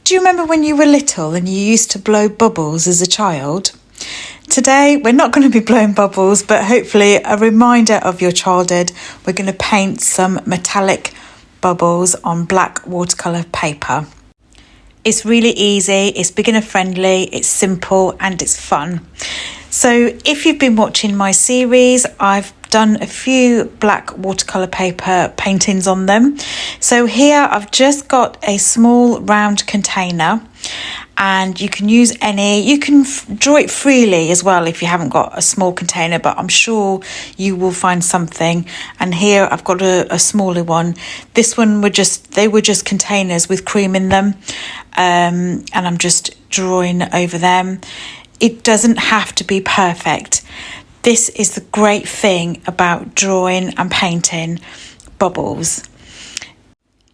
Do you remember when you were little and you used to blow bubbles as a child? Today, we're not going to be blowing bubbles, but hopefully a reminder of your childhood. We're going to paint some metallic bubbles on black watercolour paper. It's really easy, it's beginner friendly, it's simple and it's fun. So if you've been watching my series, I've done a few black watercolour paper paintings on them. So here I've just got a small round container, and you can use any, you can draw it freely as well if you haven't got a small container, but I'm sure you will find something. And here I've got a smaller one. This one they were just containers with cream in them, and I'm just drawing over them. It doesn't have to be perfect. This is the great thing about drawing and painting bubbles.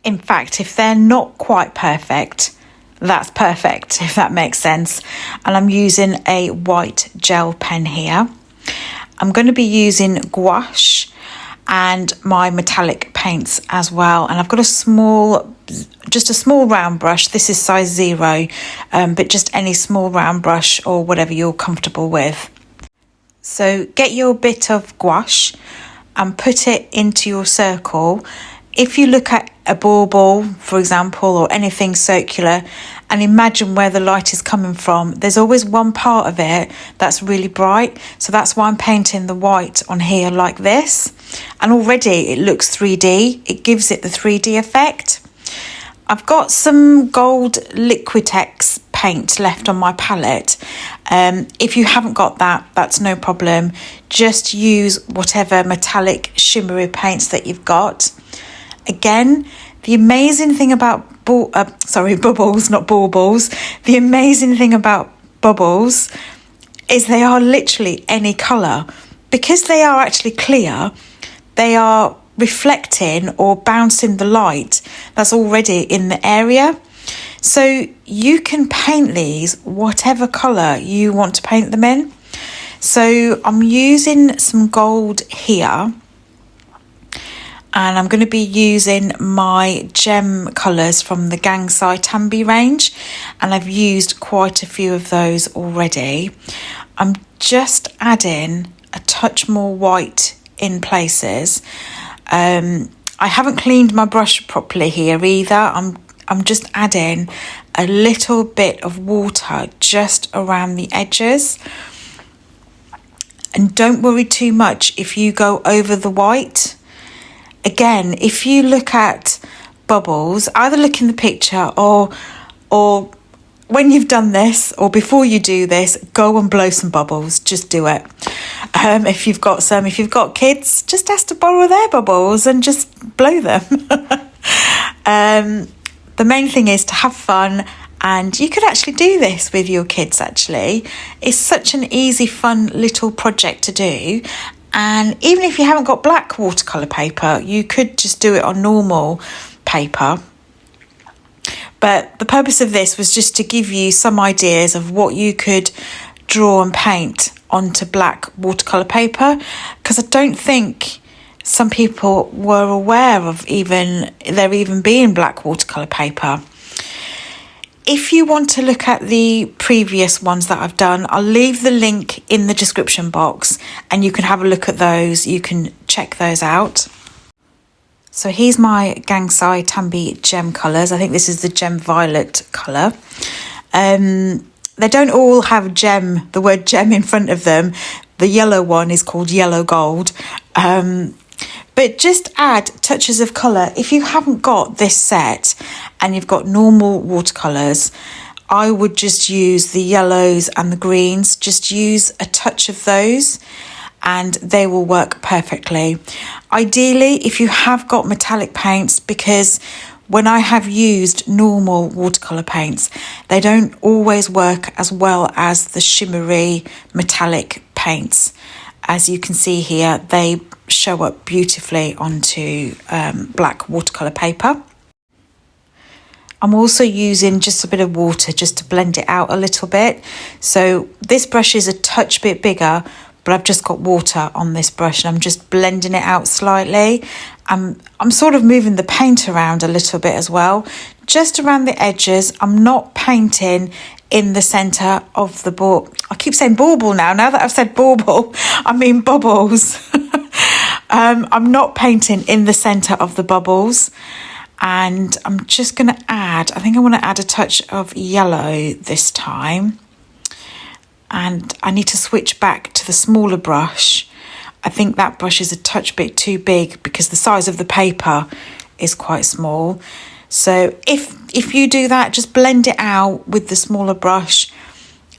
In fact, if they're not quite perfect, that's perfect, if that makes sense. And I'm using a white gel pen here. I'm going to be using gouache and my metallic paints as well. And I've got just a small round brush. This is size 0, but just any small round brush or whatever you're comfortable with. So get your bit of gouache and put it into your circle. If you look at a bauble, for example, or anything circular, and imagine where the light is coming from, there's always one part of it that's really bright. So that's why I'm painting the white on here like this. And already it looks 3D. It gives it the 3D effect. I've got some Gold Liquitex paint left on my palette. If you haven't got that, that's no problem. Just use whatever metallic shimmery paints that you've got. Again, the amazing thing about bubbles, not baubles. The amazing thing about bubbles is they are literally any colour. Because they are actually clear, they are reflecting or bouncing the light that's already in the area. So you can paint these whatever colour you want to paint them in. So I'm using some gold here, and I'm going to be using my gem colours from the Gansai Tambi range, and I've used quite a few of those already. I'm just adding a touch more white in places. I haven't cleaned my brush properly here either. I'm just adding a little bit of water just around the edges. And don't worry too much if you go over the white. Again, if you look at bubbles, either look in the picture or when you've done this or before you do this, go and blow some bubbles. Just do it. If you've got kids, just ask to borrow their bubbles and just blow them. The main thing is to have fun, and you could actually do this with your kids actually. It's such an easy, fun little project to do. And even if you haven't got black watercolour paper, you could just do it on normal paper. But the purpose of this was just to give you some ideas of what you could draw and paint onto black watercolour paper, because I don't think some people were aware of there even being black watercolour paper. If you want to look at the previous ones that I've done, I'll leave the link in the description box and you can have a look at those. You can check those out. So here's my Gansai Tambi gem colours. I think this is the gem violet colour. They don't all have the word gem in front of them. The yellow one is called yellow gold. But just add touches of colour. If you haven't got this set and you've got normal watercolours, I would just use the yellows and the greens. Just use a touch of those and they will work perfectly. Ideally, if you have got metallic paints, because when I have used normal watercolour paints, they don't always work as well as the shimmery metallic paints. As you can see here, they show up beautifully onto black watercolour paper. I'm also using just a bit of water just to blend it out a little bit. So this brush is a touch bit bigger, but I've just got water on this brush and I'm just blending it out slightly. I'm sort of moving the paint around a little bit as well, just around the edges. I'm not painting in the centre of the bauble. I keep saying bauble now that I've said bauble, I mean bubbles. I'm not painting in the centre of the bubbles, and I'm just going to add, I think I want to add a touch of yellow this time, and I need to switch back to the smaller brush. I think that brush is a touch bit too big because the size of the paper is quite small. So if you do that, just blend it out with the smaller brush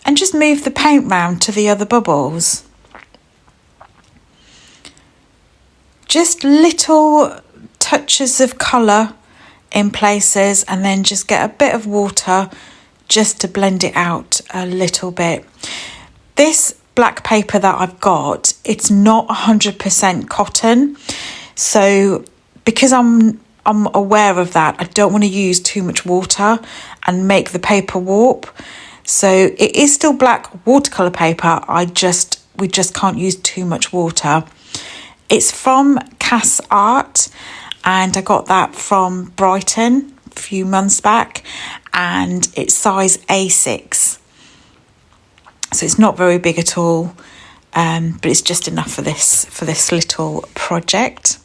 and just move the paint round to the other bubbles. Just little touches of colour in places, and then just get a bit of water just to blend it out a little bit. This black paper that I've got, it's not 100% cotton. So because I'm aware of that, I don't want to use too much water and make the paper warp. So it is still black watercolour paper, we just can't use too much water. It's from Cass Art, and I got that from Brighton a few months back, and it's size A6. So it's not very big at all, but it's just enough for this little project.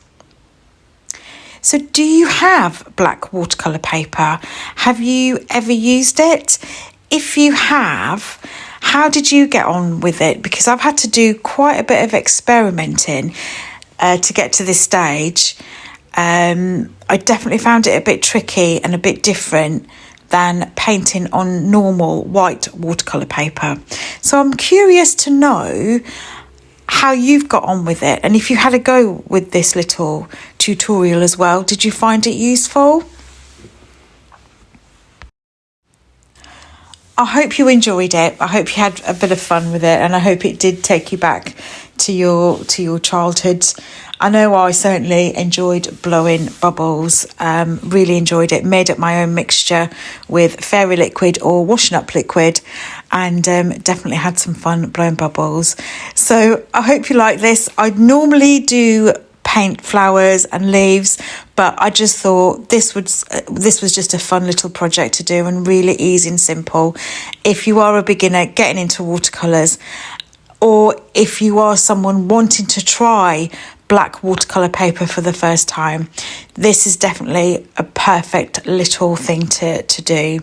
So do you have black watercolour paper? Have you ever used it? If you have, how did you get on with it? Because I've had to do quite a bit of experimenting to get to this stage. I definitely found it a bit tricky and a bit different than painting on normal white watercolour paper. So I'm curious to know how you've got on with it, and if you had a go with this little tutorial as well. Did you find it useful? I hope you enjoyed it. I hope you had a bit of fun with it, and I hope it did take you back to your childhood. I know I certainly enjoyed blowing bubbles, really enjoyed it. Made up my own mixture with fairy liquid or washing up liquid, and definitely had some fun blowing bubbles. So I hope you like this. I normally do paint flowers and leaves, but I just thought this was just a fun little project to do, and really easy and simple. If you are a beginner getting into watercolours, or if you are someone wanting to try black watercolour paper for the first time, this is definitely a perfect little thing to do.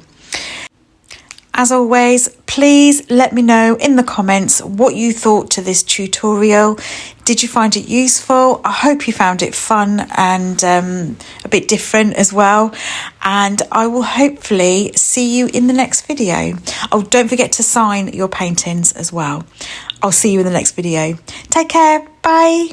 As always, please let me know in the comments what you thought to this tutorial. Did you find it useful? I hope you found it fun and a bit different as well. And I will hopefully see you in the next video. Oh, don't forget to sign your paintings as well. I'll see you in the next video. Take care. Bye.